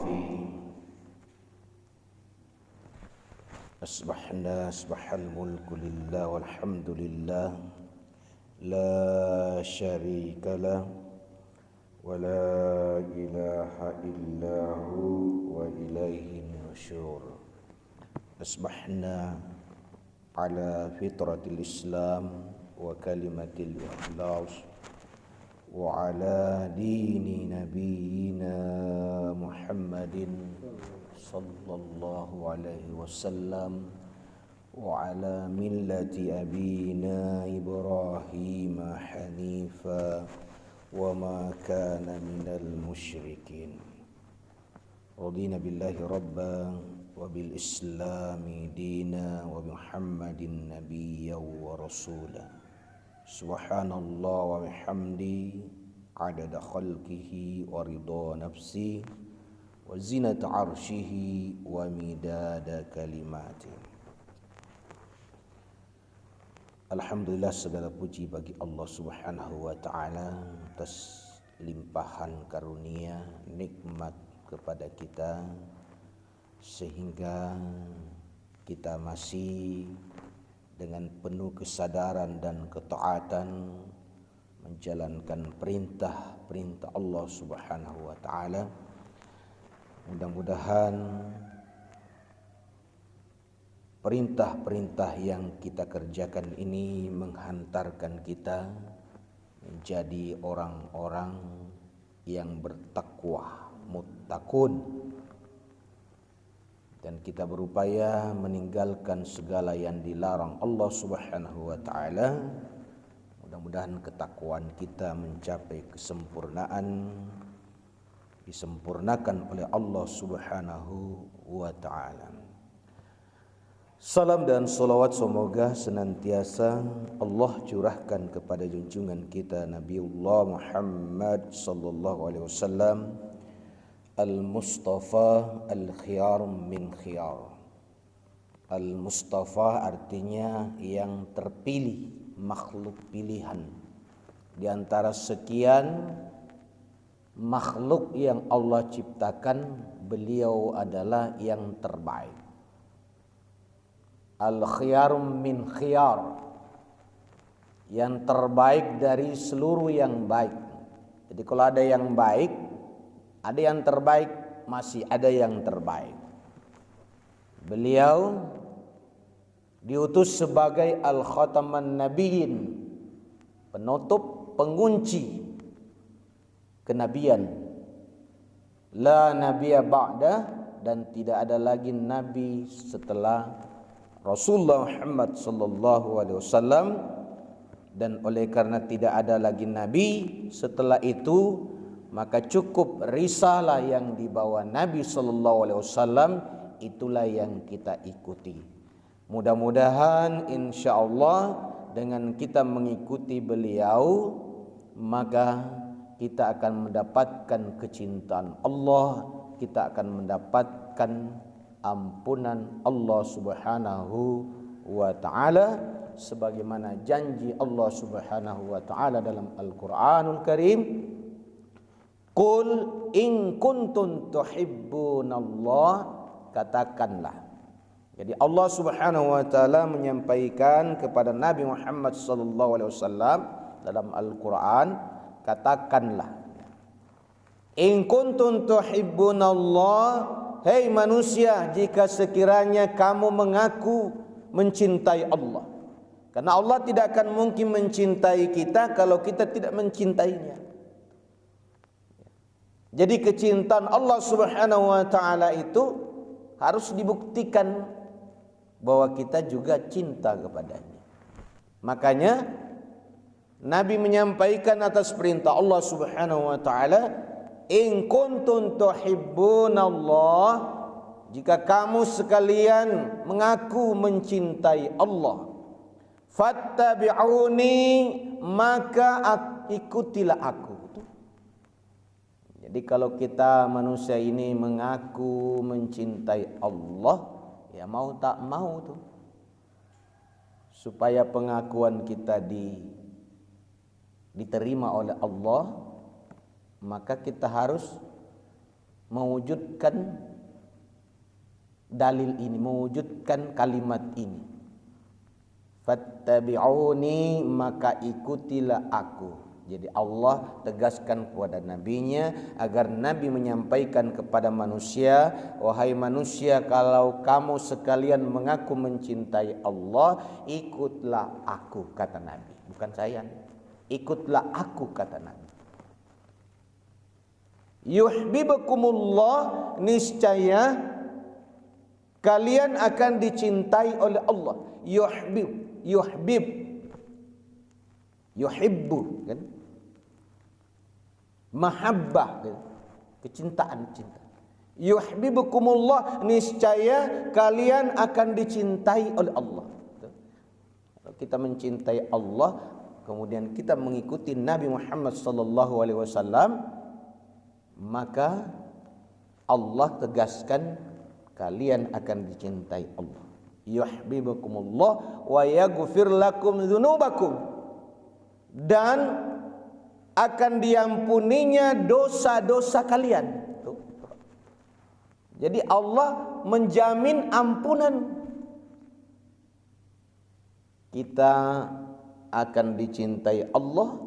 فيه أصبح الملك لله والحمد لله لا شريك له ولا إله إلا هو وإليه النشور أصبحنا على فطرة الإسلام وكلمة الإخلاص وعلى دين نبينا محمد صلى الله عليه وسلم وعلى ملة أبينا إبراهيم حنيفا وما كان من المشركين رضينا بالله ربا وبالإسلام دينا وبمحمد نبيا ورسولا سبحان الله وبحمده عدد خلقه ورضا نفسه وزنة عرشه ومداد كلماته. Alhamdulillah, segala puji bagi Allah Subhanahu wa ta'ala atas limpahan karunia nikmat kepada kita sehingga kita masih dengan penuh kesadaran dan ketaatan menjalankan perintah-perintah Allah Subhanahu wa ta'ala. Mudah-mudahan perintah-perintah yang kita kerjakan ini menghantarkan kita menjadi orang-orang yang bertakwa, muttaqun, dan kita berupaya meninggalkan segala yang dilarang Allah Subhanahu wa ta'ala. Mudah-mudahan ketakwaan kita mencapai kesempurnaan, disempurnakan oleh Allah Subhanahu wa ta'ala. Salam dan salawat semoga senantiasa Allah curahkan kepada junjungan kita Nabiullah Muhammad sallallahu alaihi wasallam, Al-Mustafa al-khiyar min khiyar. Al-Mustafa artinya yang terpilih, makhluk pilihan. Di antara sekian makhluk yang Allah ciptakan, beliau adalah yang terbaik. Al-khiyar min khiyar, yang terbaik dari seluruh yang baik. Jadi kalau ada yang baik, ada yang terbaik, masih ada yang terbaik. Beliau diutus sebagai al-khataman nabiyyin, penutup, pengunci kenabian. La nabiyya ba'da, dan tidak ada lagi nabi setelah Rasulullah Muhammad sallallahu alaihi wasallam, dan oleh karena tidak ada lagi nabi setelah itu, maka cukup risalah yang dibawa Nabi sallallahu alaihi wasallam, itulah yang kita ikuti. Mudah-mudahan insyaallah dengan kita mengikuti beliau, maka kita akan mendapatkan kecintaan Allah, kita akan mendapatkan ampunan Allah Subhanahu wa ta'ala, sebagaimana janji Allah Subhanahu wa ta'ala dalam Al-Qur'anul Karim, Qul in kuntum tuhibbunallah, katakanlah. Jadi Allah Subhanahu wa ta'ala menyampaikan kepada Nabi Muhammad sallallahu alaihi wasallam dalam Al-Qur'an, katakanlah, in kuntum tuhibbunallah, hei manusia, jika sekiranya kamu mengaku mencintai Allah. Karena Allah tidak akan mungkin mencintai kita kalau kita tidak mencintainya. Jadi kecintaan Allah Subhanahu wa ta'ala itu harus dibuktikan bahwa kita juga cinta kepadanya. Makanya Nabi menyampaikan atas perintah Allah Subhanahu wa ta'ala, in kuntum tuhibbunallah, jika kamu sekalian mengaku mencintai Allah, fattabi'uni, maka ikutilah aku. Jadi kalau kita manusia ini mengaku mencintai Allah, ya mau tak mau tuh, supaya pengakuan kita diterima oleh Allah, maka kita harus mewujudkan dalil ini, mewujudkan kalimat ini. Fattabi'uni, maka ikutilah aku. Jadi Allah tegaskan kepada nabinya agar nabi menyampaikan kepada manusia, wahai manusia, kalau kamu sekalian mengaku mencintai Allah, ikutlah aku, kata nabi. Bukan saya, ikutlah aku, kata nabi. Yuhibbukumullah, niscaya kalian akan dicintai oleh Allah. Yuhibbu kan? Mahabbah kan? Kecintaan, cinta. Yuhibbukumullah, niscaya kalian akan dicintai oleh Allah. Kalau kita mencintai Allah, kemudian kita mengikuti Nabi Muhammad sallallahu alaihi wasallam, maka Allah tegaskan kalian akan dicintai Allah. Yuhibbukumullah wa yaghfir lakum dzunubakum, dan akan diampuninya dosa-dosa kalian. Tuh. Jadi Allah menjamin ampunan. Kita akan dicintai Allah,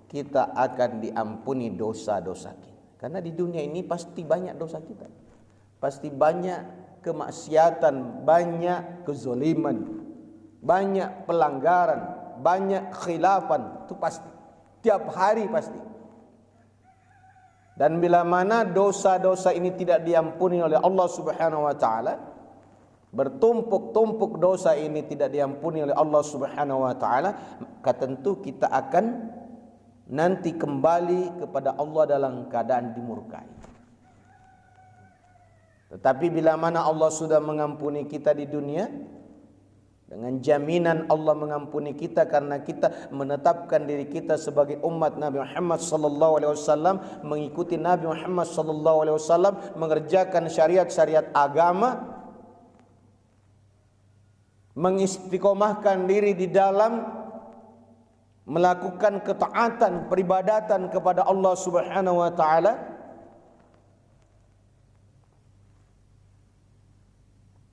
kita akan diampuni dosa-dosa kita. Karena di dunia ini pasti banyak dosa kita. Pasti banyak kemaksiatan, banyak kezaliman, banyak pelanggaran, banyak khilafan. Itu pasti. Tiap hari pasti. Dan bila mana dosa-dosa ini tidak diampuni oleh Allah Subhanahu wa taala, bertumpuk-tumpuk dosa ini tidak diampuni oleh Allah Subhanahu wa taala, maka tentu kita akan nanti kembali kepada Allah dalam keadaan dimurkai. Tetapi bila mana Allah sudah mengampuni kita di dunia, dengan jaminan Allah mengampuni kita karena kita menetapkan diri kita sebagai umat Nabi Muhammad sallallahu alaihi wasallam, mengikuti Nabi Muhammad sallallahu alaihi wasallam, mengerjakan syariat-syariat agama, mengistiqomahkan diri di dalam melakukan ketaatan, peribadatan kepada Allah Subhanahu wa taala.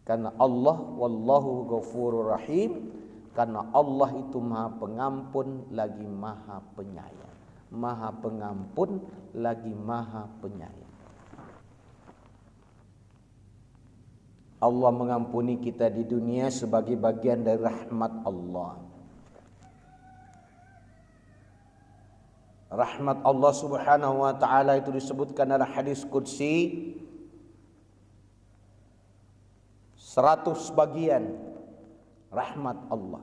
Karena Allah wallahu ghafurur rahim, karena Allah itu Maha Pengampun lagi Maha Penyayang. Maha Pengampun lagi Maha Penyayang. Allah mengampuni kita di dunia sebagai bagian dari rahmat Allah. Rahmat Allah Subhanahu wa taala itu disebutkan dalam hadis qudsi 100 bagian rahmat Allah.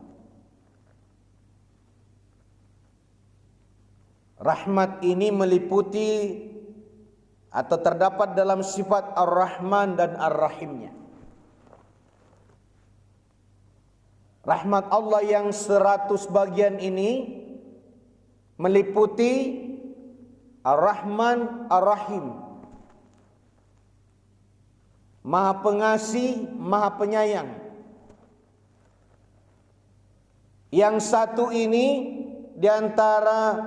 Rahmat ini meliputi atau terdapat dalam sifat Ar-Rahman dan Ar-Rahimnya. Rahmat Allah yang 100 bagian ini meliputi Ar-Rahman, Ar-Rahim. Maha Pengasih, Maha Penyayang. Yang satu ini di antara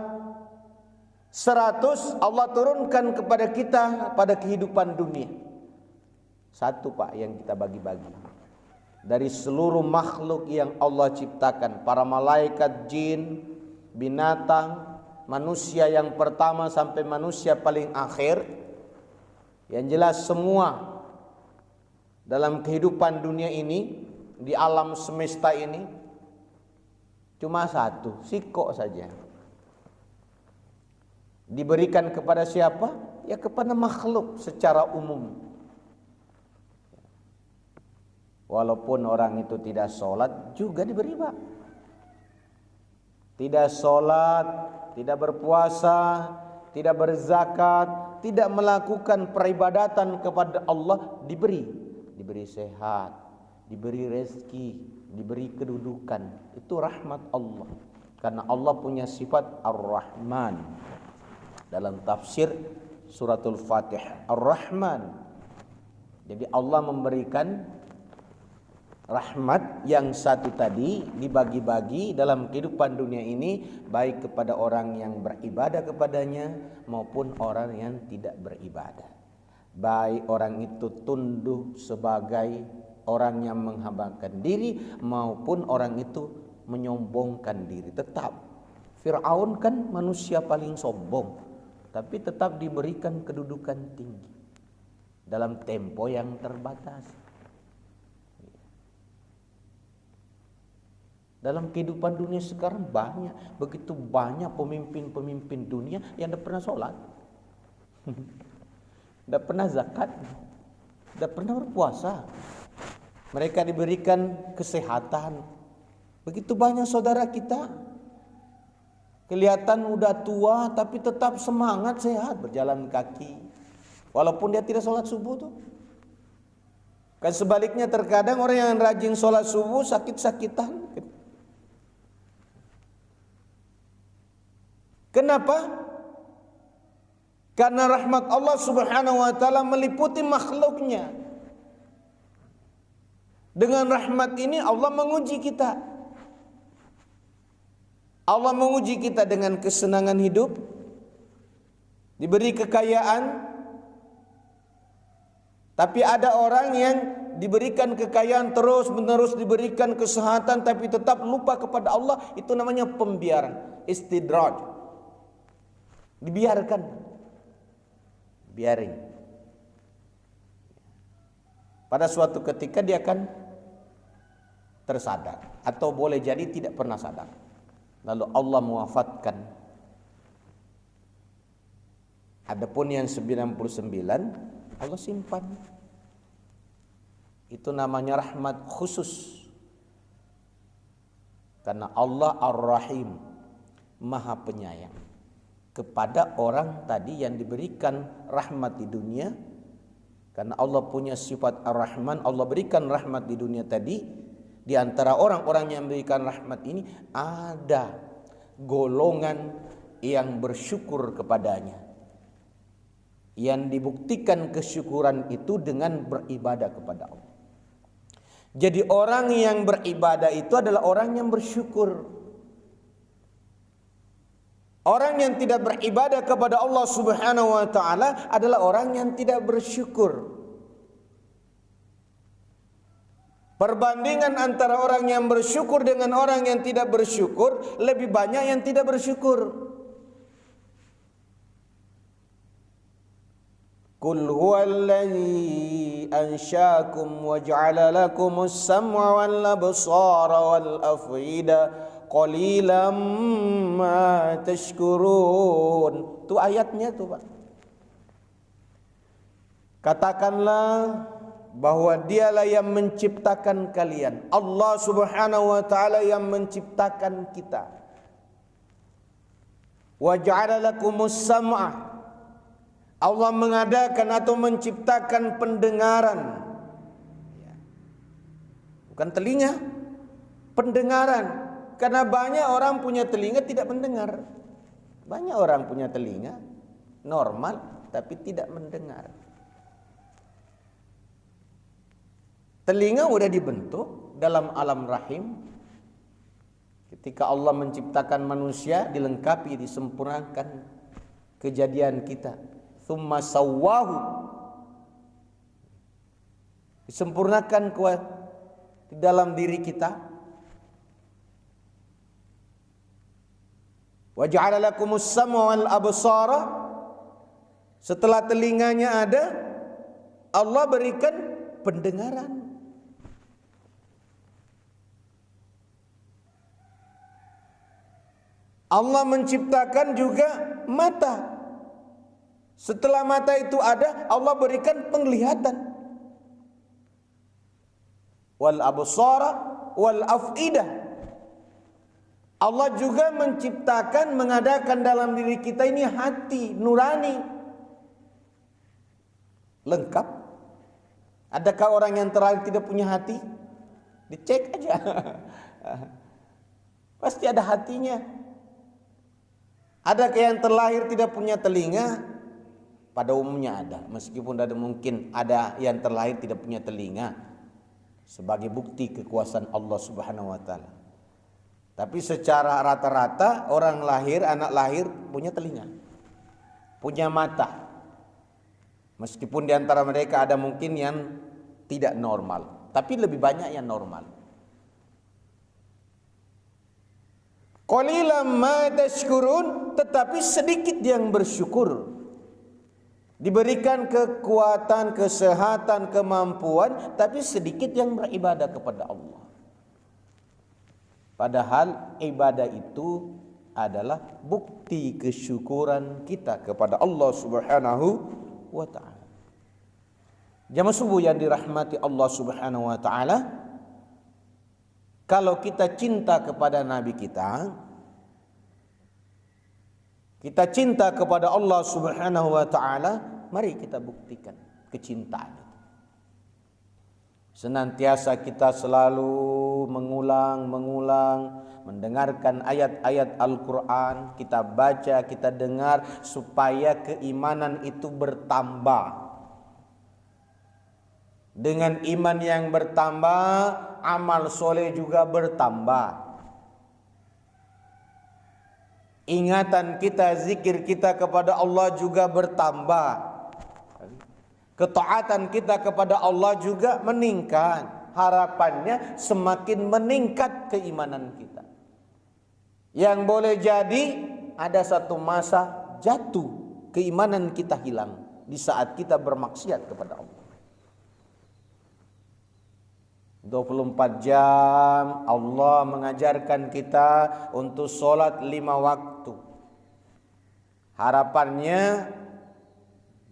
100 Allah turunkan kepada kita pada kehidupan dunia. Satu Pak yang kita bagi-bagi. Dari seluruh makhluk yang Allah ciptakan, para malaikat, jin, binatang, manusia yang pertama sampai manusia paling akhir, yang jelas semua dalam kehidupan dunia ini, di alam semesta ini, cuma satu, siko saja. Diberikan kepada siapa? Ya kepada makhluk secara umum. Walaupun orang itu tidak sholat, juga diberi Pak. Tidak sholat, tidak berpuasa, tidak berzakat, tidak melakukan peribadatan kepada Allah, diberi sehat, diberi rezeki, diberi kedudukan. Itu rahmat Allah. Karena Allah punya sifat Ar-Rahman. Dalam tafsir suratul Fatihah, Ar-Rahman. Jadi Allah memberikan rahmat yang satu tadi dibagi-bagi dalam kehidupan dunia ini, baik kepada orang yang beribadah kepadanya maupun orang yang tidak beribadah. baik orang itu tunduk sebagai orang yang menghambakan diri maupun orang itu menyombongkan diri. Tetap Fir'aun kan manusia paling sombong, tapi tetap diberikan kedudukan tinggi dalam tempo yang terbatas. Dalam kehidupan dunia sekarang begitu banyak pemimpin-pemimpin dunia yang tidak pernah sholat, tidak pernah zakat, tidak pernah berpuasa. Mereka diberikan kesehatan. Begitu banyak saudara kita kelihatan udah tua tapi tetap semangat, sehat, berjalan kaki walaupun dia tidak sholat subuh tuh. Kan sebaliknya terkadang orang yang rajin sholat subuh sakit-sakitan. Kenapa? Karena rahmat Allah Subhanahu wa taala meliputi makhluknya. Dengan rahmat ini Allah menguji kita. Allah menguji kita dengan kesenangan hidup, diberi kekayaan. Tapi ada orang yang diberikan kekayaan terus-menerus, diberikan kesehatan tapi tetap lupa kepada Allah. Itu namanya pembiaran, istidraj. Dibiarkan, biarin. Pada suatu ketika dia akan tersadar, atau boleh jadi tidak pernah sadar. Lalu Allah mewafatkan. Adapun yang 99 Allah simpan. Itu namanya rahmat khusus. Karena Allah Ar-Rahim, Maha Penyayang kepada orang tadi yang diberikan rahmat di dunia. Karena Allah punya sifat Ar-Rahman, Allah berikan rahmat di dunia tadi. Di antara orang-orang yang memberikan rahmat ini ada golongan yang bersyukur kepadanya, yang dibuktikan kesyukuran itu dengan beribadah kepada Allah. Jadi orang yang beribadah itu adalah orang yang bersyukur. Orang yang tidak beribadah kepada Allah Subhanahu wa taala adalah orang yang tidak bersyukur. Perbandingan antara orang yang bersyukur dengan orang yang tidak bersyukur, lebih banyak yang tidak bersyukur. Qul huwallazi anshaakum wa ja'ala lakumus sam'a wal absara wal af'ida qalilan ma tashkurun. Itu ayatnya tuh, Pak. Katakanlah bahwa dialah yang menciptakan kalian. Allah Subhanahu wa taala yang menciptakan kita. Wa ja'ala lakumus sam'a. Allah mengadakan atau menciptakan pendengaran. Bukan telinga, pendengaran. Karena banyak orang punya telinga tidak mendengar. Banyak orang punya telinga normal tapi tidak mendengar. Telinga udah dibentuk dalam alam rahim. Ketika Allah menciptakan manusia, dilengkapi, disempurnakan kejadian kita. Tsumma sawwahu, disempurnakan di dalam diri kita. Wa ja'ala lakumus sam'a wal absara. Setelah telinganya ada, Allah berikan pendengaran. Allah menciptakan juga mata. Setelah mata itu ada, Allah berikan penglihatan. Wal absara wal af'idah. Allah juga menciptakan, mengadakan dalam diri kita ini hati nurani. Lengkap. Adakah orang yang terlahir tidak punya hati? Dicek aja. Pasti ada hatinya. Adakah yang terlahir tidak punya telinga? Pada umumnya ada. Meskipun ada mungkin ada yang terlahir tidak punya telinga sebagai bukti kekuasaan Allah Subhanahu wa taala. Tapi secara rata-rata orang lahir, anak lahir punya telinga, punya mata. Meskipun di antara mereka ada mungkin yang tidak normal, tapi lebih banyak yang normal. Qalilan ma tashkurun, tetapi sedikit yang bersyukur. Diberikan kekuatan, kesehatan, kemampuan, tapi sedikit yang beribadah kepada Allah. Padahal ibadah itu adalah bukti kesyukuran kita kepada Allah Subhanahu wa ta'ala. Jamaah subuh yang dirahmati Allah Subhanahu wa ta'ala, kalau kita cinta kepada Nabi kita cinta kepada Allah Subhanahu wa ta'ala, mari kita buktikan kecintaan itu. Senantiasa kita selalu mengulang mendengarkan ayat-ayat Al-Quran, kita baca, kita dengar, supaya keimanan itu bertambah. Dengan iman yang bertambah, amal soleh juga bertambah. Ingatan kita, zikir kita kepada Allah juga bertambah. Ketaatan kita kepada Allah juga meningkat. Harapannya semakin meningkat keimanan kita. Yang boleh jadi ada satu masa jatuh, keimanan kita hilang di saat kita bermaksiat kepada Allah. 24 jam Allah mengajarkan kita untuk sholat 5 waktu. Harapannya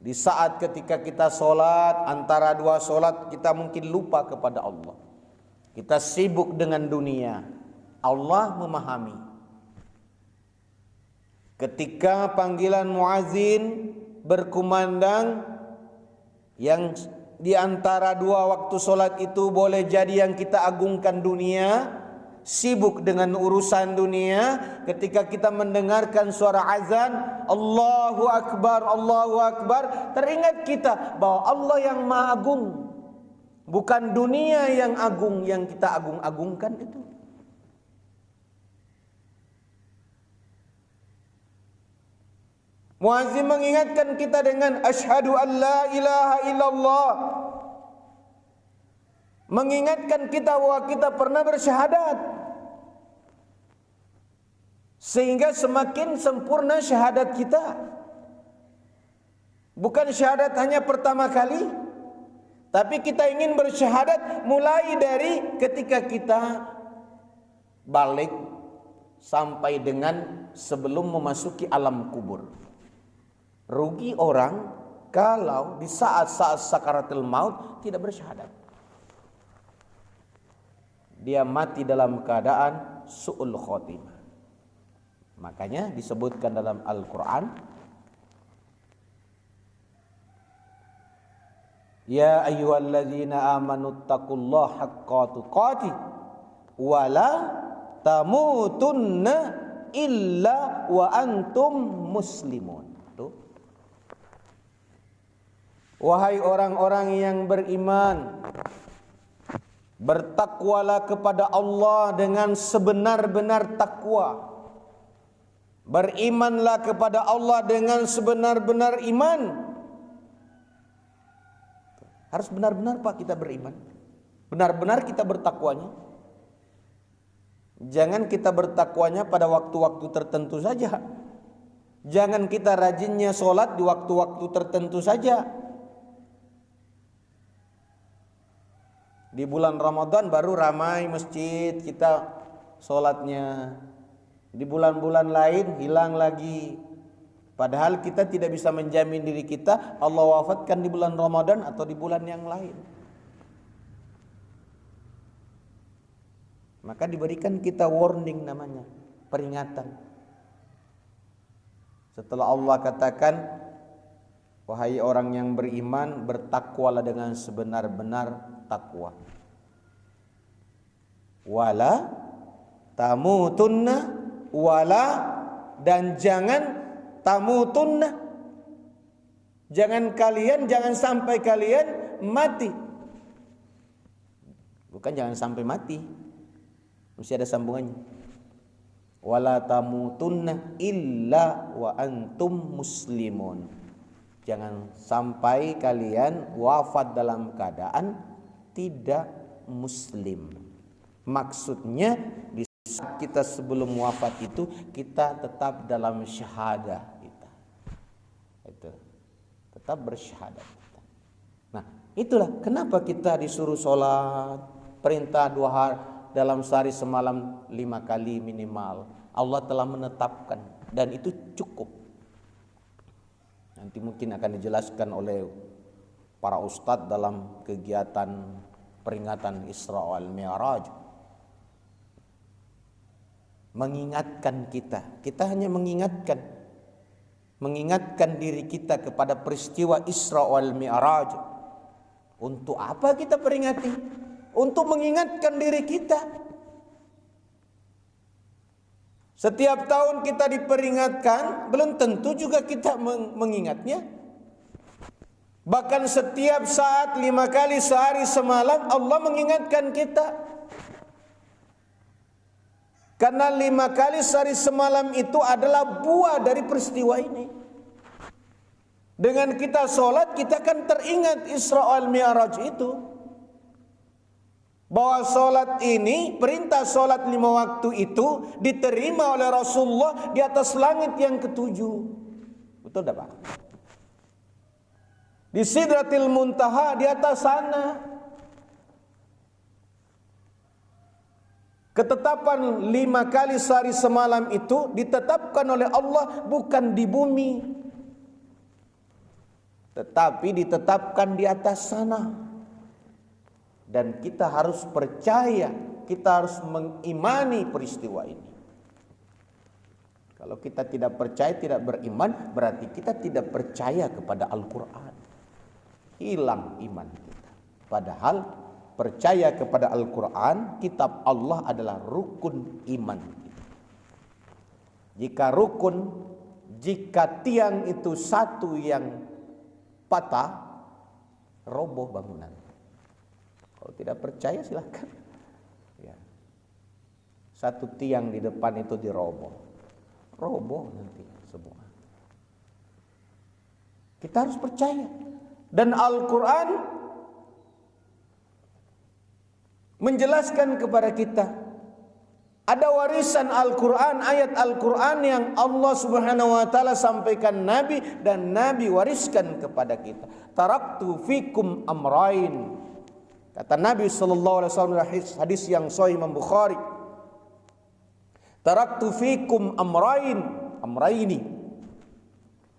di saat ketika kita sholat, antara dua sholat kita mungkin lupa kepada Allah. Kita sibuk dengan dunia. Allah memahami. Ketika panggilan muazin berkumandang, yang di antara dua waktu solat itu boleh jadi yang kita agungkan dunia, sibuk dengan urusan dunia. Ketika kita mendengarkan suara azan, Allahu Akbar, teringat kita bahwa Allah yang Maha Agung, bukan dunia yang agung yang kita agung-agungkan itu. Muazzin mengingatkan kita dengan asyhadu an la ilaha illallah. Mengingatkan kita bahwa kita pernah bersyahadat. Sehingga semakin sempurna syahadat kita. Bukan syahadat hanya pertama kali, tapi kita ingin bersyahadat mulai dari ketika kita balik sampai dengan sebelum memasuki alam kubur. Rugi orang kalau di saat-saat sakaratul maut tidak bersyahadat. Dia mati dalam keadaan su'ul khotimah. Makanya disebutkan dalam Al-Quran, ya ayyuhalladzina amanu taqullaha haqqa tuqatih wa la tamutunna illa wa antum muslimun. Wahai orang-orang yang beriman, bertakwalah kepada Allah dengan sebenar-benar takwa. Berimanlah kepada Allah dengan sebenar-benar iman. Harus benar-benar Pak kita beriman. Benar-benar kita bertakwanya. Jangan kita bertakwanya pada waktu-waktu tertentu saja. Jangan kita rajinnya sholat di waktu-waktu tertentu saja. Di bulan Ramadan baru ramai masjid kita sholatnya. Di bulan-bulan lain hilang lagi. Padahal kita tidak bisa menjamin diri kita Allah wafatkan di bulan Ramadan atau di bulan yang lain. Maka diberikan kita warning namanya, peringatan. Setelah Allah katakan, wahai orang yang beriman, bertakwalah dengan sebenar-benar takwa. Wala tamutunna, wala, dan jangan tamutunna, jangan sampai kalian mati. Bukan jangan sampai mati, mesti ada sambungannya. Wala tamutunna illa wa antum muslimun. Jangan sampai kalian wafat dalam keadaan tidak muslim. Maksudnya di saat kita sebelum wafat itu kita tetap dalam syahadah kita. Itu. Tetap bersyahadat kita. Nah, itulah kenapa kita disuruh sholat, perintah 2 hari dalam sehari semalam 5 kali minimal. Allah telah menetapkan dan itu cukup. Nanti mungkin akan dijelaskan oleh para ustadz dalam kegiatan peringatan Isra wal Mi'raj. Mengingatkan kita hanya mengingatkan diri kita kepada peristiwa Isra wal Mi'raj. Untuk apa kita peringati? Untuk mengingatkan diri kita. Setiap tahun kita diperingatkan, belum tentu juga kita mengingatnya. Bahkan setiap saat 5 kali sehari semalam Allah mengingatkan kita. Karena 5 kali sehari semalam itu adalah buah dari peristiwa ini. Dengan kita sholat kita kan teringat Isra wal Mi'raj itu. Bahwa sholat ini, perintah sholat 5 waktu itu diterima oleh Rasulullah di atas langit yang ke-7. Betul tak Pak? Di Sidratil Muntaha, di atas sana. Ketetapan 5 kali sehari semalam itu ditetapkan oleh Allah bukan di bumi, tetapi ditetapkan di atas sana. Dan kita harus percaya, kita harus mengimani peristiwa ini. Kalau kita tidak percaya, tidak beriman, berarti kita tidak percaya kepada Al-Quran. Hilang iman kita. Padahal percaya kepada Al-Quran, kitab Allah adalah rukun iman kita. Jika tiang itu satu yang patah, roboh bangunan. Kalau tidak percaya silakan. Ya. Satu tiang di depan itu diroboh. Roboh nanti semua. Kita harus percaya. Dan Al-Quran menjelaskan kepada kita. Ada warisan Al-Quran, ayat Al-Quran yang Allah Subhanahu wa ta'ala sampaikan Nabi dan Nabi wariskan kepada kita. Taraktu fikum amrain. Kata Nabi sallallahu alaihi wasallam hadis yang sahih Imam Bukhari. Taraktu fikum amraini.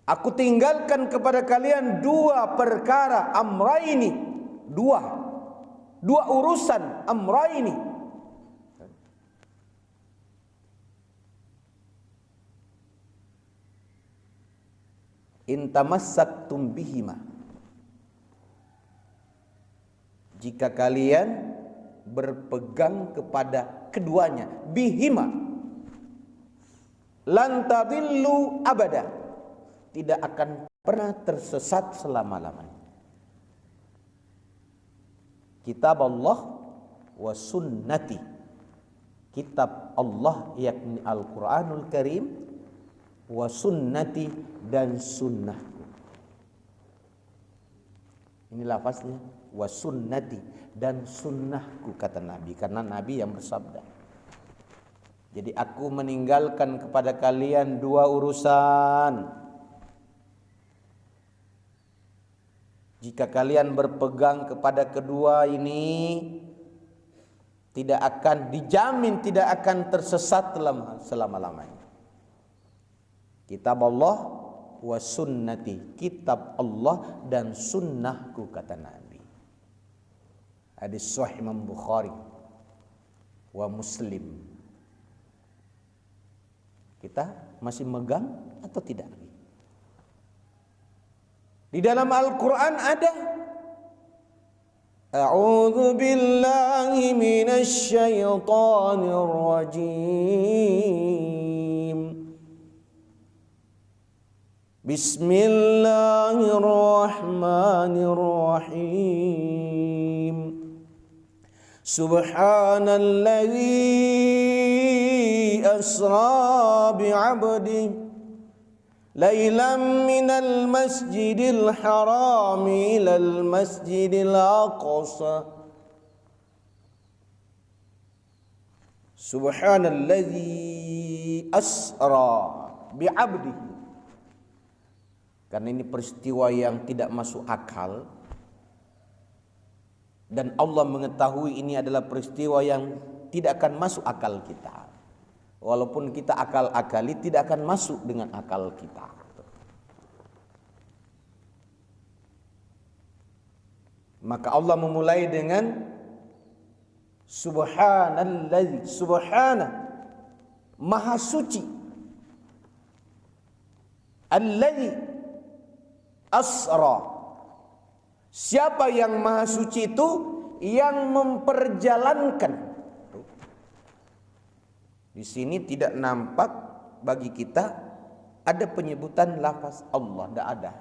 Aku tinggalkan kepada kalian 2 perkara, amraini. 2 urusan, amraini. In tamassaktum bihima. Jika kalian berpegang kepada keduanya, bihima, lan tadillu abada, tidak akan pernah tersesat selama-lamanya. Kitab Allah wa sunnati, kitab Allah yakni Al-Quranul Karim, wa sunnati dan sunnah. Ini lafaznya, wa sunnati dan sunnahku, kata Nabi, karena Nabi yang bersabda. Jadi aku meninggalkan kepada kalian 2 urusan. Jika kalian berpegang kepada kedua ini, tidak akan dijamin tidak akan tersesat selama-lamanya. Kitab Allah wa sunnati, kitab Allah dan sunnahku, kata Nabi. Hadis sahih Imam Bukhari wa Muslim. Kita masih megang atau tidak? Di dalam Al-Quran ada A'udzu billahi minasy syaithanir rajim. Bismillahirrahmanirrahim. Subhanalladzi asra bi'abdihi lailan minal masjidil haram ilal masjidil aqsa subhanalladzi asra bi'abdihi. Karena ini peristiwa yang tidak masuk akal, dan Allah mengetahui ini adalah peristiwa yang tidak akan masuk akal kita. Walaupun kita akal-akali, tidak akan masuk dengan akal kita. Maka Allah memulai dengan subhanalladzi, subhana, maha suci, alladzi asra. Siapa yang maha suci itu? Yang memperjalankan. Di sini tidak nampak bagi kita ada penyebutan lafaz Allah, tidak ada.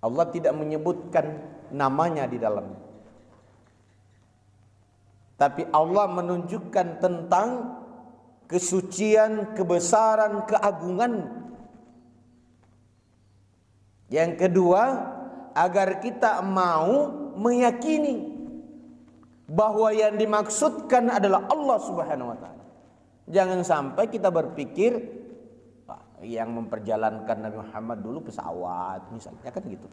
Allah tidak menyebutkan namanya di dalamnya. Tapi Allah menunjukkan tentang kesucian, kebesaran, keagungan. Yang kedua, agar kita mau meyakini bahwa yang dimaksudkan adalah Allah Subhanahu wa taala. Jangan sampai kita berpikir yang memperjalankan Nabi Muhammad dulu pesawat misalnya, kan gitu.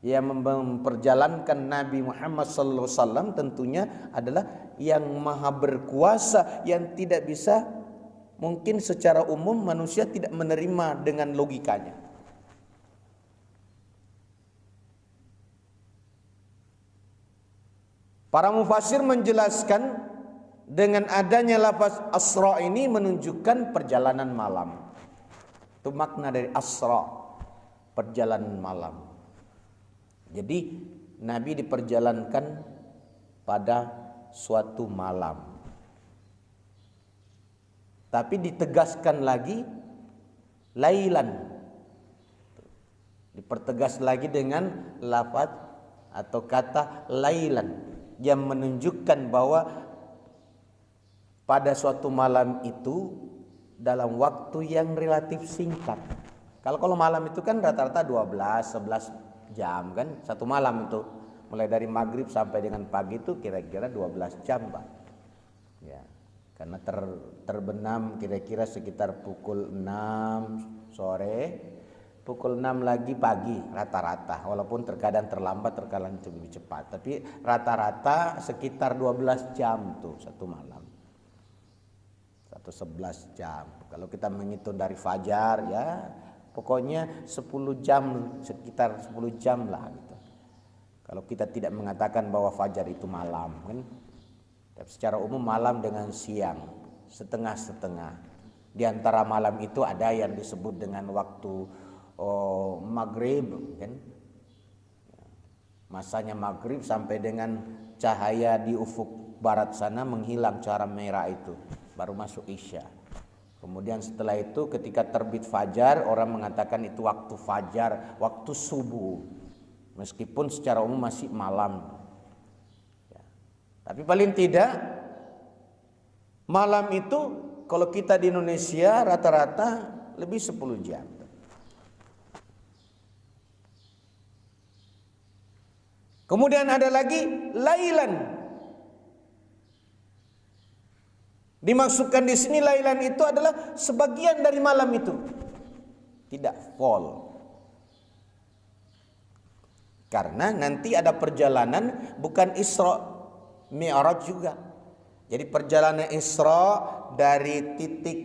Yang memperjalankan Nabi Muhammad sallallahu alaihi wasallam tentunya adalah yang maha berkuasa, yang tidak bisa, mungkin secara umum manusia tidak menerima dengan logikanya. Para mufassir menjelaskan dengan adanya lafaz asra ini menunjukkan perjalanan malam. Itu makna dari asra, perjalanan malam. Jadi Nabi diperjalankan pada suatu malam. Tapi ditegaskan lagi lailan, dipertegas lagi dengan lafaz atau kata lailan yang menunjukkan bahwa pada suatu malam itu dalam waktu yang relatif singkat. Kalau malam itu kan rata-rata 12-11 jam kan, satu malam itu mulai dari maghrib sampai dengan pagi itu kira-kira 12 jam Pak. Ya. Karena terbenam kira-kira sekitar pukul 6 sore, pukul 6 lagi pagi rata-rata. Walaupun terkadang terlambat, terkadang lebih cepat. Tapi rata-rata sekitar 12 jam tuh satu malam. 11 jam. Kalau kita menghitung dari fajar ya, pokoknya 10 jam, sekitar 10 jam lah gitu. Kalau kita tidak mengatakan bahwa fajar itu malam kan. Tapi secara umum malam dengan siang setengah-setengah. Di antara malam itu ada yang disebut dengan waktu maghrib kan. Masanya maghrib sampai dengan cahaya di ufuk barat sana menghilang cahaya merah itu, baru masuk isya. Kemudian setelah itu ketika terbit fajar, orang mengatakan itu waktu fajar, waktu subuh. Meskipun secara umum masih malam. Tapi paling tidak malam itu kalau kita di Indonesia rata-rata lebih 10 jam. Kemudian ada lagi lailan. Dimaksudkan di sini lailan itu adalah sebagian dari malam itu. Tidak full. Karena nanti ada perjalanan bukan Isra Mi'raj juga. Jadi perjalanan Isra dari titik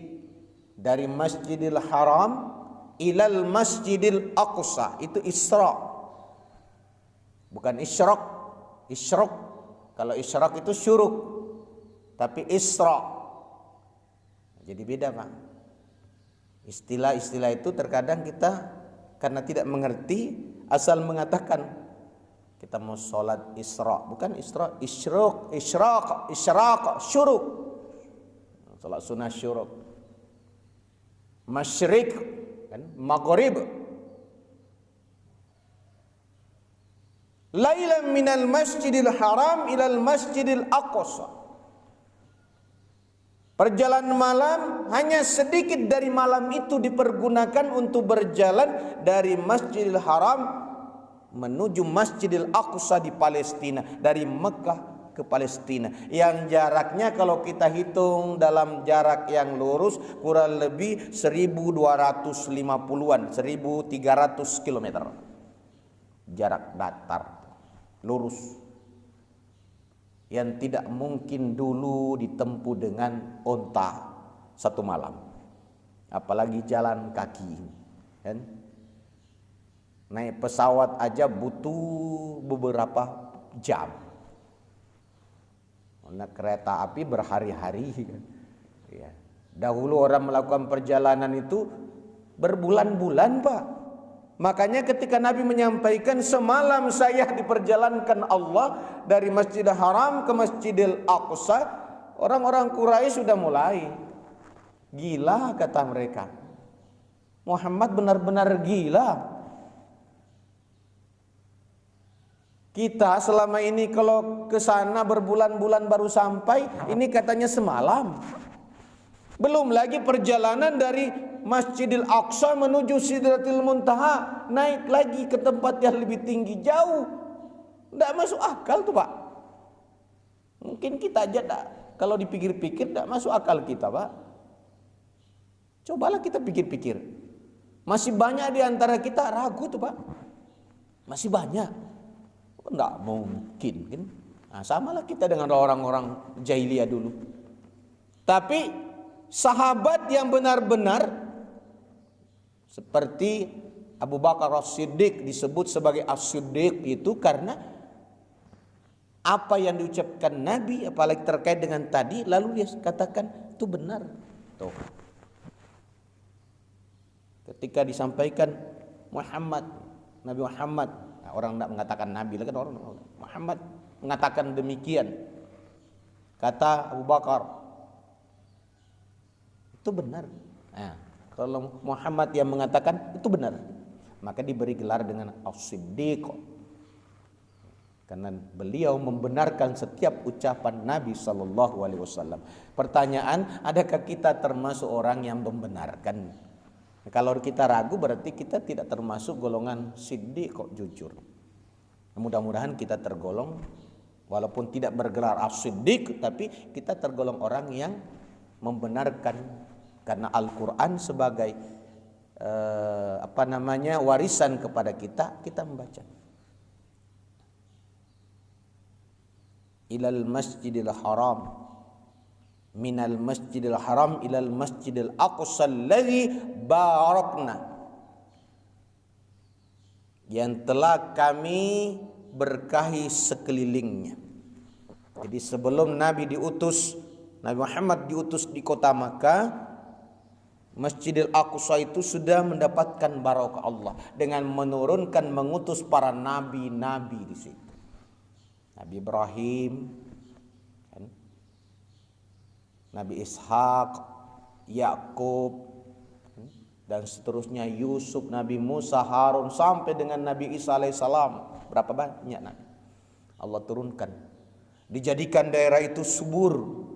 dari Masjidil Haram ilal Masjidil Aqsa itu Isra. Bukan Isyraq. Isyraq. Kalau Isyraq itu syuruk. Tapi Isra. Jadi beda Pak. Istilah-istilah itu terkadang kita karena tidak mengerti asal mengatakan kita mau sholat Isra, bukan Isra, Isyraq, syuruk. Sholat sunnah syuruk. Masyrik, kan? Maghrib. Lailan minal masjidil haram ilal masjidil aqsa. Perjalanan malam hanya sedikit dari malam itu dipergunakan untuk berjalan dari Masjidil Haram menuju Masjidil Aqsa di Palestina, dari Mekah ke Palestina, yang jaraknya kalau kita hitung dalam jarak yang lurus kurang lebih 1250-an, 1300 km jarak datar lurus, yang tidak mungkin dulu ditempuh dengan onta satu malam, apalagi jalan kaki kan. Naik pesawat aja butuh beberapa jam, naik kereta api berhari-hari kan. Ya. Dahulu orang melakukan perjalanan itu berbulan-bulan Pak. Makanya ketika Nabi menyampaikan semalam saya diperjalankan Allah dari Masjidil Haram ke Masjidil Aqsa, orang-orang Quraisy sudah mulai gila, kata mereka. Muhammad benar-benar gila. Kita selama ini kalau ke sana berbulan-bulan baru sampai, ini katanya semalam. Belum lagi perjalanan dari Masjidil Aqsa menuju Sidratil Muntaha, naik lagi ke tempat yang lebih tinggi, jauh. Tidak masuk akal tuh Pak. Mungkin kita aja kalau dipikir-pikir tidak masuk akal kita Pak. Cobalah kita pikir-pikir. Masih banyak di antara kita ragu tuh Pak. Masih banyak. Tidak mungkin kan. Nah, samalah kita dengan orang-orang jahiliyah dulu. Tapi sahabat yang benar-benar seperti Abu Bakar As-Siddiq disebut sebagai As-Siddiq itu karena apa yang diucapkan Nabi, apalagi terkait dengan tadi, lalu dia katakan itu benar. Tuh. Ketika disampaikan Nabi Muhammad, nah, orang tidak mengatakan Nabi, kan orang Muhammad mengatakan demikian. Kata Abu Bakar, itu benar. Nah, kalau Muhammad yang mengatakan itu benar, maka diberi gelar dengan As-Siddiq, karena beliau membenarkan setiap ucapan Nabi Sallallahu Alaihi Wasallam. Pertanyaan, adakah kita termasuk orang yang membenarkan? Kalau kita ragu berarti kita tidak termasuk golongan Siddiq kok, jujur. Mudah-mudahan kita tergolong, walaupun tidak bergelar As-Siddiq, tapi kita tergolong orang yang membenarkan. Karena Al-Quran sebagai warisan kepada kita, kita membaca. Ilal masjidil haram, minal masjidil haram ilal masjidil aqsa alladzi barakna, yang telah kami berkahi sekelilingnya. Jadi sebelum Nabi Muhammad diutus di kota Makkah, Masjidil Aqsa itu sudah mendapatkan barokah Allah dengan mengutus para nabi-nabi di situ. Nabi Ibrahim, Nabi Ishak, Yakub, dan seterusnya, Yusuf, Nabi Musa, Harun, sampai dengan Nabi Isa alaihissalam. Berapa banyak nabi Allah turunkan, dijadikan daerah itu subur.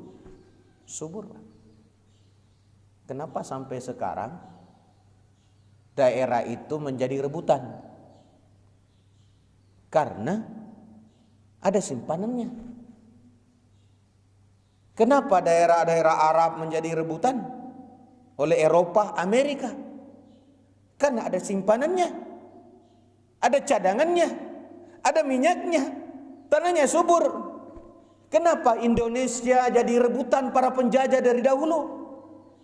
Kenapa sampai sekarang daerah itu menjadi rebutan? Karena ada simpanannya. Kenapa daerah-daerah Arab menjadi rebutan oleh Eropa, Amerika? Karena ada simpanannya, ada cadangannya, ada minyaknya, tanahnya subur. Kenapa Indonesia jadi rebutan para penjajah dari dahulu?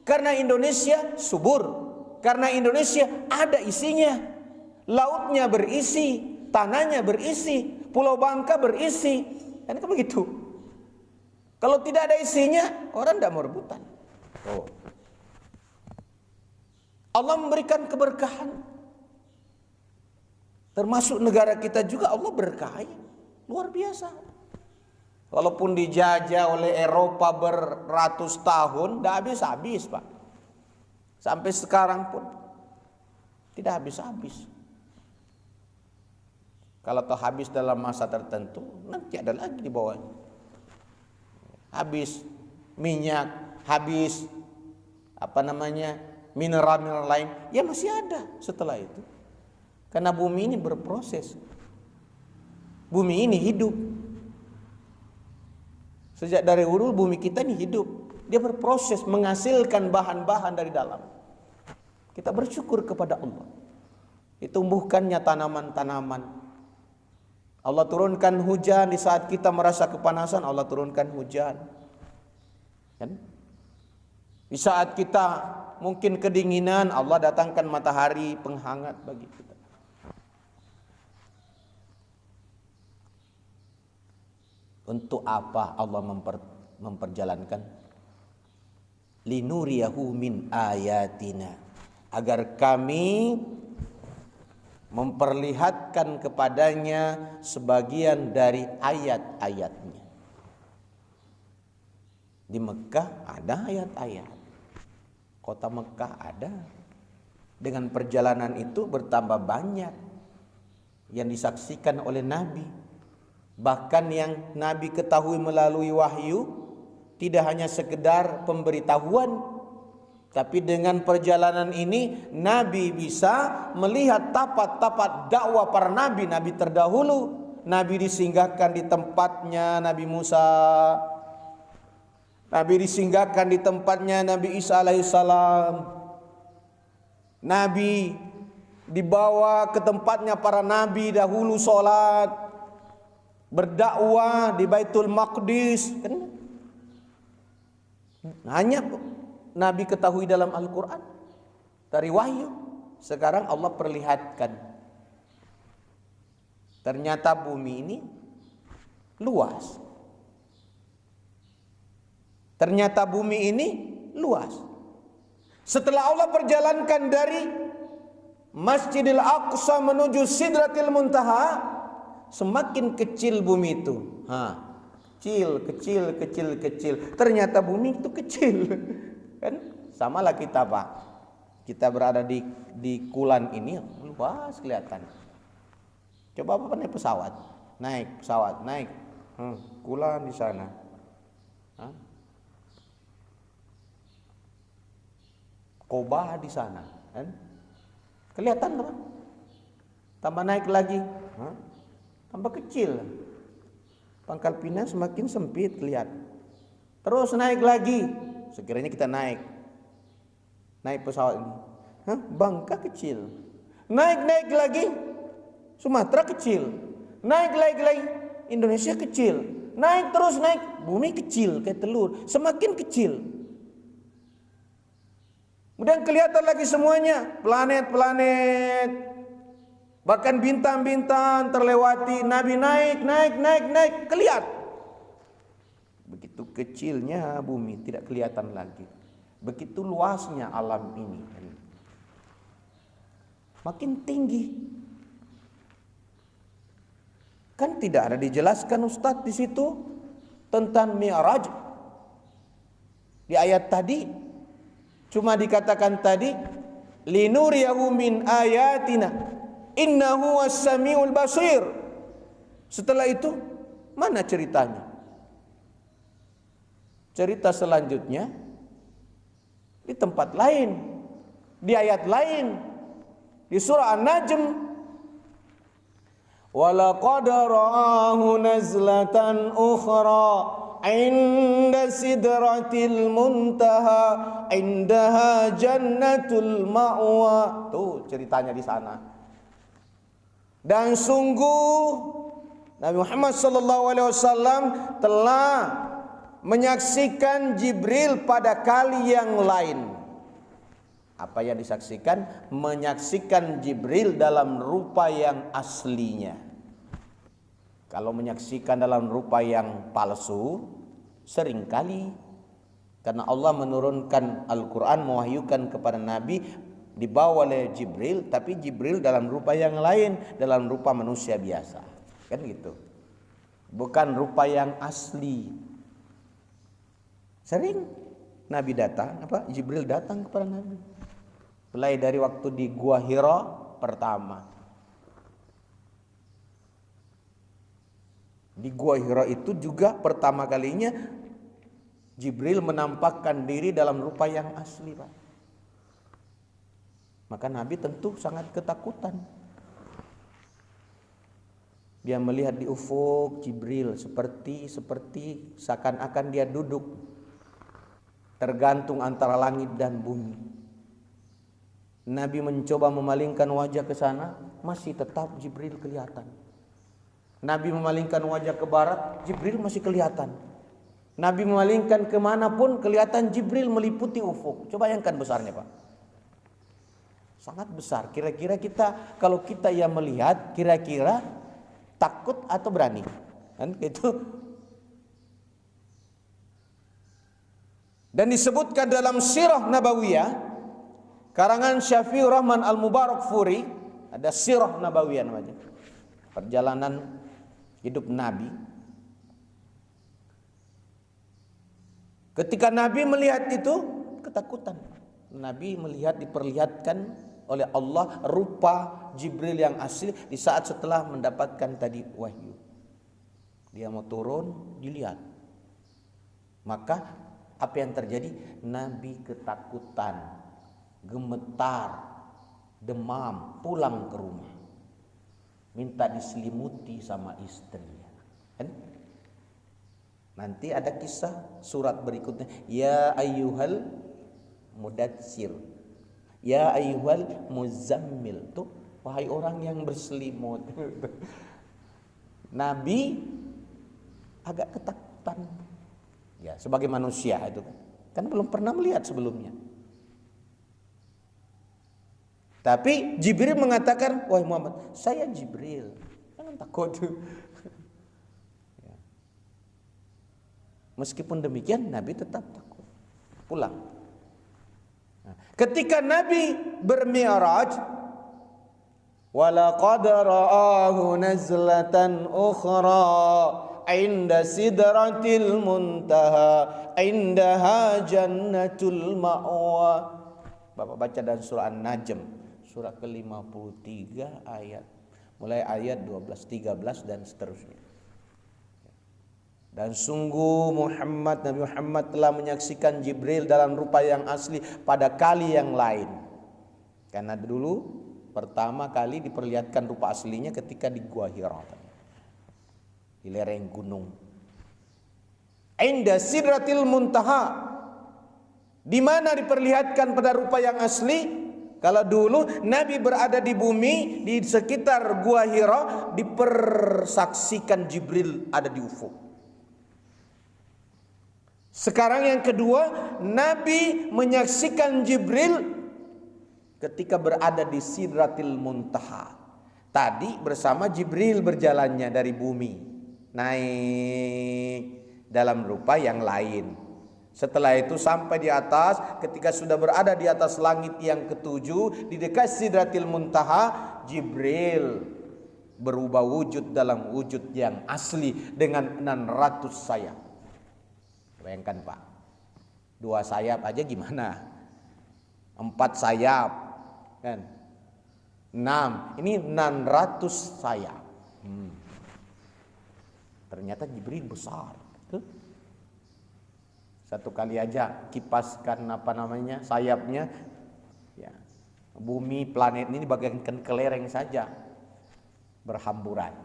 Karena Indonesia subur, karena Indonesia ada isinya, lautnya berisi, tanahnya berisi, Pulau Bangka berisi, kan begitu. Kalau tidak ada isinya, orang tidak mau rebutan. Allah memberikan keberkahan, termasuk negara kita juga Allah berkahi, luar biasa. Walaupun dijajah oleh Eropa beratus tahun, tidak habis-habis Pak. Sampai sekarang pun tidak habis-habis. Kalau toh habis dalam masa tertentu, nanti ada lagi di bawahnya. Habis minyak, habis mineral-mineral lain, ya masih ada setelah itu. Karena bumi ini berproses. Bumi ini hidup. Sejak dari dulu bumi kita ini hidup. Dia berproses menghasilkan bahan-bahan dari dalam. Kita bersyukur kepada Allah. Ditumbuhkannya tanaman-tanaman. Allah turunkan hujan di saat kita merasa kepanasan, Allah turunkan hujan. Kan? Di saat kita mungkin kedinginan, Allah datangkan matahari penghangat bagi kita. Untuk apa Allah memperjalankan? Linuriyahu min ayatina, agar kami memperlihatkan kepadanya sebagian dari ayat-ayatnya. Di Mekah ada ayat-ayat, kota Mekah ada. Dengan perjalanan itu bertambah banyak yang disaksikan oleh Nabi. Bahkan yang Nabi ketahui melalui wahyu tidak hanya sekedar pemberitahuan, tapi dengan perjalanan ini Nabi bisa melihat tapat-tapat dakwah para nabi terdahulu. Nabi disinggahkan di tempatnya Nabi Musa, Nabi disinggahkan di tempatnya Nabi Isa alaihissalam, Nabi dibawa ke tempatnya para nabi dahulu sholat, berdakwah di Baitul Maqdis. Hanya Nabi ketahui dalam Al-Quran dari wahyu. Sekarang Allah perlihatkan, ternyata bumi ini luas. Ternyata bumi ini luas. Setelah Allah perjalankan dari Masjidil Aqsa menuju Sidratil Muntaha, semakin kecil bumi itu. Kecil. Ternyata bumi itu kecil. Kan samalah kita, Pak. Kita berada di Kulan ini luas kelihatan. Coba Bapak naik pesawat. Naik. Kulan di sana. Koba di sana, kan? Kelihatan, Pak. Tambah naik lagi, tambah kecil. Pangkal Pinang semakin sempit kelihatan. Terus naik lagi. Sekiranya kita naik pesawat ini, Bangka kecil. Naik lagi, Sumatera kecil. Naik lagi, Indonesia kecil. Naik, bumi kecil kayak telur, semakin kecil. Kemudian kelihatan lagi semuanya, planet-planet, bahkan bintang-bintang terlewati. Nabi naik, kelihatan. Begitu kecilnya bumi tidak kelihatan lagi. Begitu luasnya alam ini. Makin tinggi. Kan tidak ada dijelaskan Ustadz di situ tentang Mi'raj. Di ayat tadi cuma dikatakan tadi, linuriyahu min ayatina innahu was-sami'ul basir. Setelah itu mana ceritanya? Cerita selanjutnya di tempat lain, di ayat lain, di surah An-Najm. Walaqad ra'ahu nazlatan ukhra 'inda sidratil muntaha 'indaha jannatul ma'wa. Tuh ceritanya di sana. Dan sungguh Nabi Muhammad SAW telah menyaksikan Jibril pada kali yang lain. Apa yang disaksikan? Menyaksikan Jibril dalam rupa yang aslinya. Kalau menyaksikan dalam rupa yang palsu, seringkali karena Allah menurunkan Al-Quran, mewahyukan kepada Nabi, dibawa oleh Jibril, tapi Jibril dalam rupa yang lain, dalam rupa manusia biasa, kan gitu, bukan rupa yang asli. Sering Nabi datang, Jibril datang kepada Nabi. Mulai dari waktu di Gua Hira pertama. Di Gua Hira itu juga pertama kalinya Jibril menampakkan diri dalam rupa yang asli, Pak. Maka Nabi tentu sangat ketakutan. Dia melihat di ufuk Jibril seperti seakan-akan dia duduk tergantung antara langit dan bumi. Nabi mencoba memalingkan wajah ke sana, masih tetap Jibril kelihatan. Nabi memalingkan wajah ke barat, Jibril masih kelihatan. Nabi memalingkan kemanapun, kelihatan Jibril meliputi ufuk. Coba bayangkan besarnya, Pak. Sangat besar. Kira-kira kita, kalau kita yang melihat, kira-kira takut atau berani? Kan gitu. Dan disebutkan dalam Sirah Nabawiyah, karangan Syafiur Rahman Al-Mubarakfuri, ada Sirah Nabawiyah namanya. Perjalanan hidup Nabi. Ketika Nabi melihat itu, ketakutan. Nabi melihat diperlihatkan oleh Allah rupa Jibril yang asli di saat setelah mendapatkan tadi wahyu. Dia mau turun, dilihat. Maka apa yang terjadi? Nabi ketakutan, gemetar, demam, pulang ke rumah. Minta diselimuti sama istrinya. Kan? Nanti ada kisah surat berikutnya. Ya ayyuhal mudatsir, ya ayyuhal muzammil. Tuh, wahai orang yang berselimut. Nabi agak ketakutan. Ya, sebagai manusia itu kan belum pernah melihat sebelumnya. Tapi Jibril mengatakan, wahai Muhammad, saya Jibril, jangan takut. Meskipun demikian Nabi tetap takut. Pulang. Ketika Nabi bermi'raj, walaqad ra'ahu nazlatan ukhra 'inda sidratil muntaha 'indaha jannatul ma'wa. Bapak baca dan surah An-Najm, surah ke-53 ayat mulai ayat 12, 13 dan seterusnya. Dan sungguh Nabi Muhammad telah menyaksikan Jibril dalam rupa yang asli pada kali yang lain. Karena dulu pertama kali diperlihatkan rupa aslinya ketika di Gua Hira, di lereng gunung. Inda Sidratil Muntaha, di mana diperlihatkan pada rupa yang asli. Kalau dulu Nabi berada di bumi, di sekitar Gua Hira, dipersaksikan Jibril ada di ufuk. Sekarang yang kedua, Nabi menyaksikan Jibril ketika berada di Sidratil Muntaha. Tadi bersama Jibril berjalannya dari bumi, naik dalam rupa yang lain. Setelah itu sampai di atas, ketika sudah berada di atas langit yang ketujuh, di dekat Sidratil Muntaha, Jibril berubah wujud dalam wujud yang asli dengan 600 sayap. Bayangkan Pak, 2 sayap aja gimana, 4 sayap kan, 6, ini 600 sayap. Ternyata Jibril besar. Tuh. Satu kali aja kipaskan sayapnya, ya, bumi planet ini bagaikan kelereng saja berhamburan,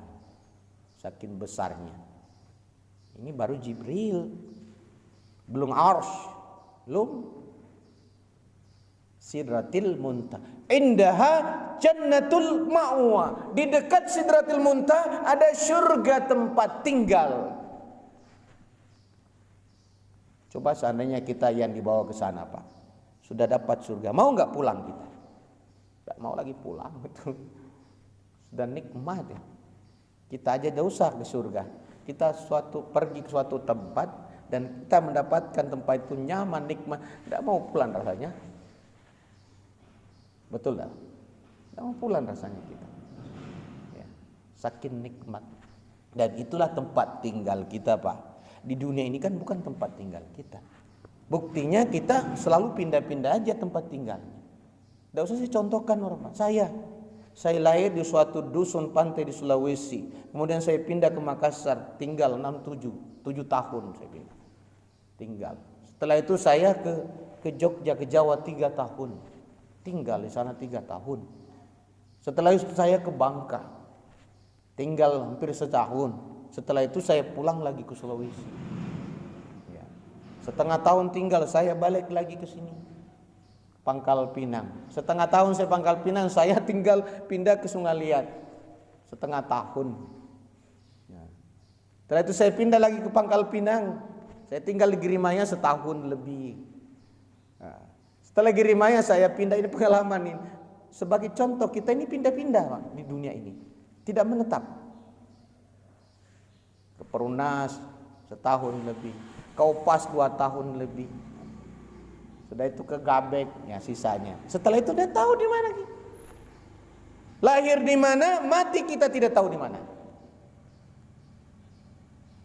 saking besarnya. Ini baru Jibril, belum Arsy, belum Sidratil Muntaha. Indaha jannatul ma'wa, di dekat Sidratil Muntaha ada surga tempat tinggal. Coba seandainya kita yang dibawa ke sana, Pak, sudah dapat surga, mau nggak pulang kita? Nggak mau lagi pulang, betul. Sudah nikmat ya. Kita aja tidak usah ke surga. Kita pergi ke suatu tempat dan kita mendapatkan tempat itu nyaman, nikmat, tidak mau pulang rasanya. Betul tak? Tidak mau pulang rasanya kita. Ya, saking nikmat. Dan itulah tempat tinggal kita, Pak. Di dunia ini kan bukan tempat tinggal kita. Buktinya kita selalu pindah-pindah aja tempat tinggalnya. Tidak usah saya contohkan orang. Saya lahir di suatu dusun pantai di Sulawesi. Kemudian saya pindah ke Makassar, tinggal 7 tahun saya pindah. tinggal. Setelah itu saya ke Jogja, ke Jawa 3 tahun. Tinggal di sana 3 tahun. Setelah itu saya ke Bangka. Tinggal hampir setahun. Setelah itu saya pulang lagi ke Sulawesi. Ya. Setengah tahun tinggal, saya balik lagi ke sini. Pangkal Pinang. Setengah tahun saya Pangkal Pinang, saya tinggal pindah ke Sungai Liat. Setengah tahun. Ya. Setelah itu saya pindah lagi ke Pangkal Pinang. Saya tinggal di Girimaya setahun lebih. Nah, setelah Girimaya saya pindah, ini pengalaman ini. Sebagai contoh, kita ini pindah-pindah Pak, di dunia ini. Tidak menetap. Ke Perumnas setahun lebih. Ke Upas 2 tahun lebih. Sudah itu ke Gabek, ya sisanya. Setelah itu dia tahu di mana kita. Lahir di mana, mati kita tidak tahu di mana.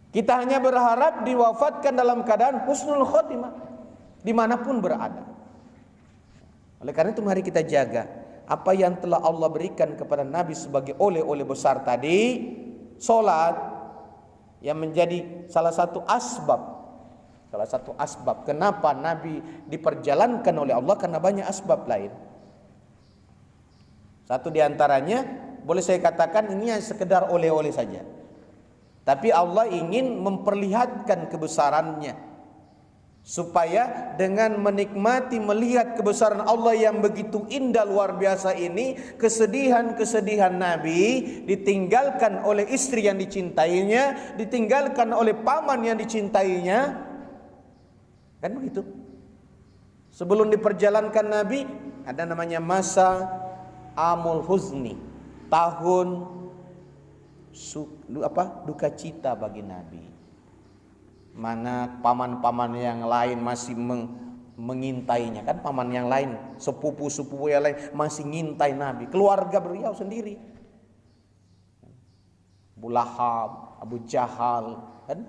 Kita hanya berharap diwafatkan dalam keadaan husnul khotimah dimanapun berada. Oleh karena itu mari kita jaga apa yang telah Allah berikan kepada Nabi sebagai oleh-oleh besar tadi. Solat yang menjadi salah satu asbab kenapa Nabi diperjalankan oleh Allah, karena banyak asbab lain. Satu diantaranya boleh saya katakan ini hanya sekedar oleh-oleh saja, tapi Allah ingin memperlihatkan kebesarannya, supaya dengan menikmati melihat kebesaran Allah yang begitu indah luar biasa ini, kesedihan-kesedihan Nabi ditinggalkan oleh istri yang dicintainya, ditinggalkan oleh paman yang dicintainya. Kan begitu. Sebelum diperjalankan Nabi ada namanya masa Amul Huzni, tahun duka cita bagi Nabi. Mana paman-paman yang lain masih mengintainya, kan paman yang lain, sepupu-sepupu yang lain masih ngintai Nabi. Keluarga beliau sendiri, Abu Lahab, Abu Jahal, kan?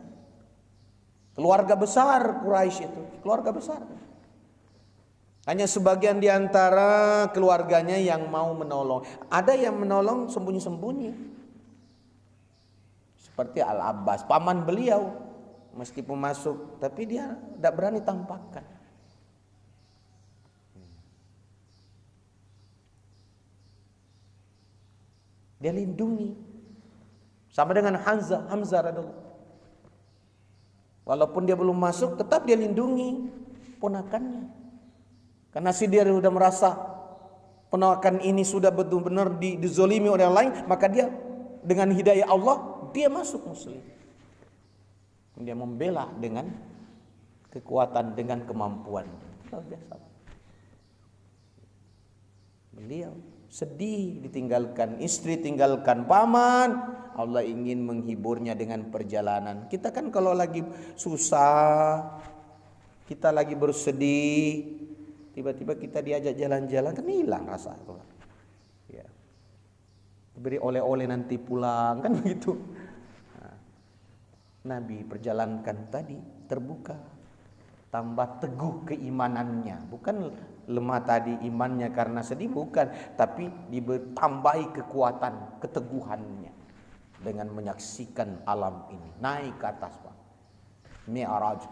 Keluarga besar Quraisy itu, keluarga besar. Hanya sebagian di antara keluarganya yang mau menolong. Ada yang menolong sembunyi-sembunyi. Seperti Al-Abbas, paman beliau, meskipun masuk, tapi dia tidak berani tampakkan. Dia lindungi. Sama dengan Hamzah radhiyallahu. Walaupun dia belum masuk, tetap dia lindungi ponakannya. Karena dia sudah merasa ponakan ini sudah benar-benar dizolimi oleh orang lain, maka dia dengan hidayah Allah, dia masuk Muslim. Dia membela dengan kekuatan, dengan kemampuan. Luar biasa. Beliau sedih ditinggalkan istri, tinggalkan paman. Allah ingin menghiburnya dengan perjalanan. Kita kan kalau lagi susah, kita lagi bersedih, tiba-tiba kita diajak jalan-jalan, kan hilang rasa itu. Ya. Beri oleh-oleh nanti pulang, kan begitu. Nah, Nabi perjalankan tadi terbuka, tambah teguh keimanannya, bukan lemah tadi imannya karena sedih, bukan, tapi ditambahi kekuatan, keteguhannya dengan menyaksikan alam ini, naik ke atas Pak. Mi'raj.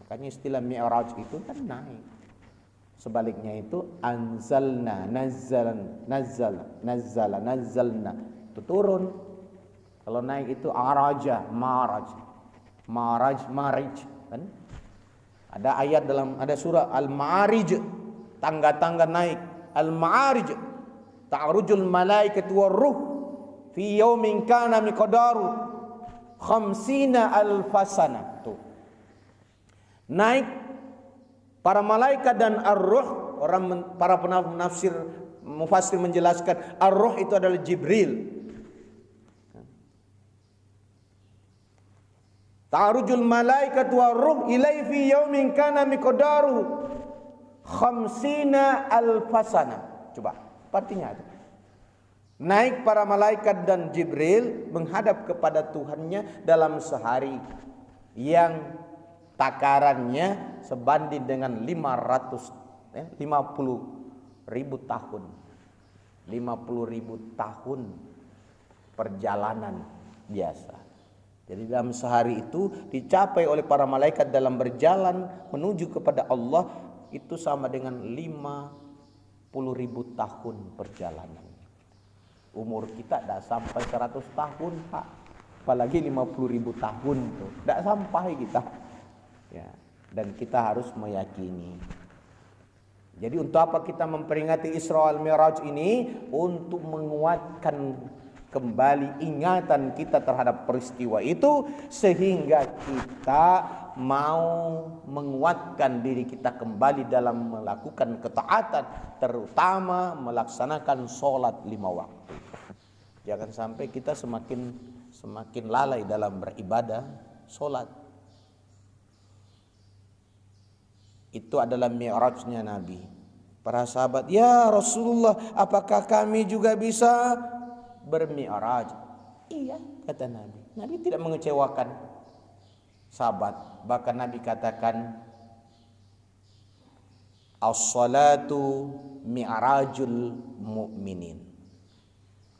Makanya istilah Mi'raj itu kan naik. Sebaliknya itu anzalna, nazzalna, itu turun. Kalau naik itu araja, maraj, kan? Ada ayat ada surah Al-Ma'arij, tangga-tangga naik. Al-Ma'arij, ta'rujul malaikatu war-ruh fi yaumin kana miqdaru 50 alfasana. Tuh. Naik para malaikat dan ar-ruh, para penafsir mufassir menjelaskan ar-ruh itu adalah Jibril. Ta'rujul malaikatu war-ruh ilai fi yaumin kana miqdaru 50 alfasana. Coba, artinya itu. Naik para malaikat dan Jibril menghadap kepada Tuhannya dalam sehari yang takarannya sebanding dengan 50 ribu tahun. 50 ribu tahun perjalanan biasa. Jadi dalam sehari itu dicapai oleh para malaikat dalam berjalan menuju kepada Allah itu sama dengan 50.000 tahun perjalanan. Umur kita tidak sampai 100 tahun Pak, apalagi 50.000 tahun tuh tidak sampai kita. Ya, dan kita harus meyakini. Jadi untuk apa kita memperingati Isra wal Mi'raj ini? Untuk menguatkan kembali ingatan kita terhadap peristiwa itu, sehingga kita mau menguatkan diri kita kembali dalam melakukan ketaatan, terutama melaksanakan sholat 5 waktu. Jangan sampai kita semakin lalai dalam beribadah sholat. Itu adalah mi'rajnya Nabi. Para sahabat, ya Rasulullah, apakah kami juga bisa bermi'raj? Iya, kata Nabi. Nabi tidak mengecewakan sahabat. Bahkan Nabi katakan, as-salatu mi'rajul mu'minin.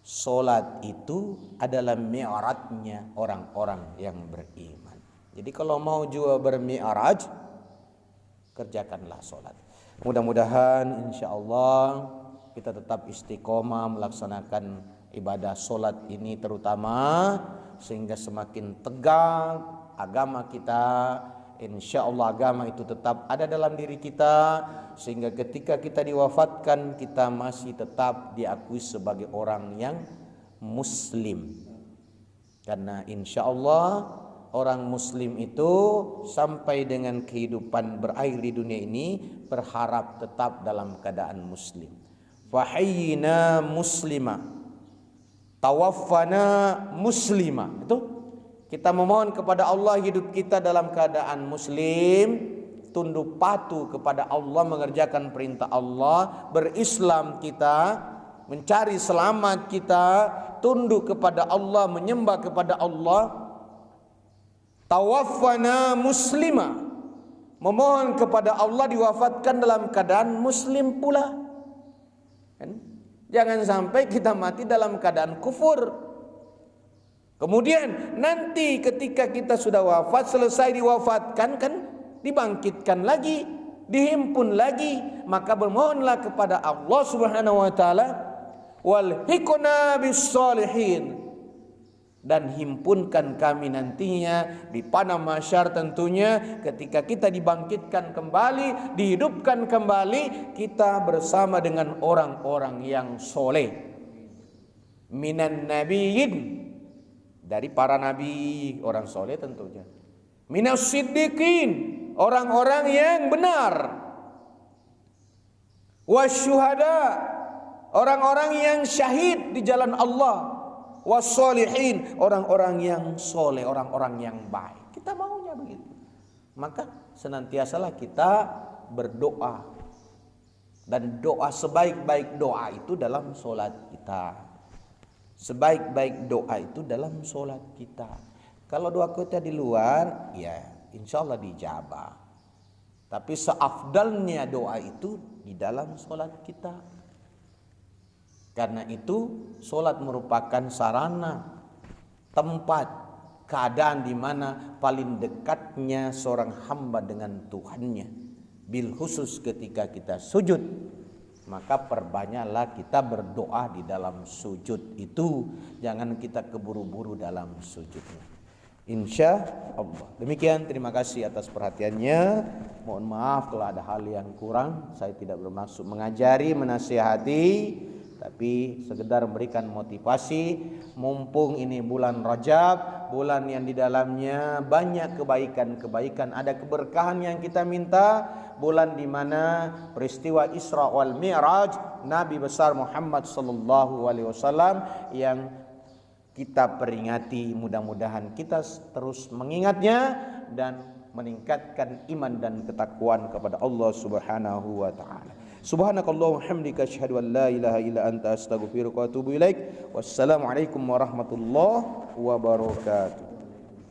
Salat itu adalah mi'rajnya orang-orang yang beriman. Jadi kalau mau juga bermi'raj, kerjakanlah salat. Mudah-mudahan insyaallah kita tetap istiqomah melaksanakan ibadah solat ini terutama, sehingga semakin tegak agama kita. Insyaallah agama itu tetap ada dalam diri kita, sehingga ketika kita diwafatkan kita masih tetap diakui sebagai orang yang muslim. Karena insyaallah orang muslim itu sampai dengan kehidupan berakhir di dunia ini berharap tetap dalam keadaan muslim. Fahayyina muslima, tawaffana muslima. Itu kita memohon kepada Allah hidup kita dalam keadaan muslim, tunduk patuh kepada Allah, mengerjakan perintah Allah, berislam kita, mencari selamat kita, tunduk kepada Allah, menyembah kepada Allah. Tawaffana muslima, memohon kepada Allah diwafatkan dalam keadaan muslim pula. Jangan sampai kita mati dalam keadaan kufur. Kemudian nanti ketika kita sudah wafat, selesai diwafatkan, kan dibangkitkan lagi, dihimpun lagi. Maka bermohonlah kepada Allah Subhanahu wa taala, wal hikna bis salihin, dan himpunkan kami nantinya di padang mahsyar tentunya, ketika kita dibangkitkan kembali, dihidupkan kembali, kita bersama dengan orang-orang yang soleh. Minan nabiyyin, dari para nabi, orang soleh tentunya. Minas siddiqin, orang-orang yang benar. Wasyuhada, orang-orang yang syahid di jalan Allah. Wassolihin, orang-orang yang soleh, orang-orang yang baik. Kita maunya begitu. Maka senantiasalah kita berdoa. Dan doa, sebaik-baik doa itu dalam solat kita. Sebaik-baik doa itu dalam solat kita. Kalau doa kita di luar, ya insya Allah dijabah. Tapi seafdalnya doa itu di dalam solat kita. Karena itu solat merupakan sarana, tempat, keadaan di mana paling dekatnya seorang hamba dengan Tuhannya. Bil khusus ketika kita sujud, maka perbanyaklah kita berdoa di dalam sujud itu. Jangan kita keburu-buru dalam sujudnya. Insya Allah. Demikian, terima kasih atas perhatiannya. Mohon maaf kalau ada hal yang kurang. Saya tidak bermaksud mengajari, menasihati, tapi sekedar memberikan motivasi. Mumpung ini bulan Rajab, bulan yang di dalamnya banyak kebaikan-kebaikan, ada keberkahan yang kita minta, bulan di mana peristiwa Isra wal Mi'raj Nabi besar Muhammad sallallahu alaihi wasallam yang kita peringati. Mudah-mudahan kita terus mengingatnya dan meningkatkan iman dan ketakwaan kepada Allah Subhanahu wa taala. Subhanakallahumma hamdika asyhadu an la ilaha illa anta astaghfiruka wa atubu ilaik. Wassalamualaikum warahmatullahi wabarakatuh.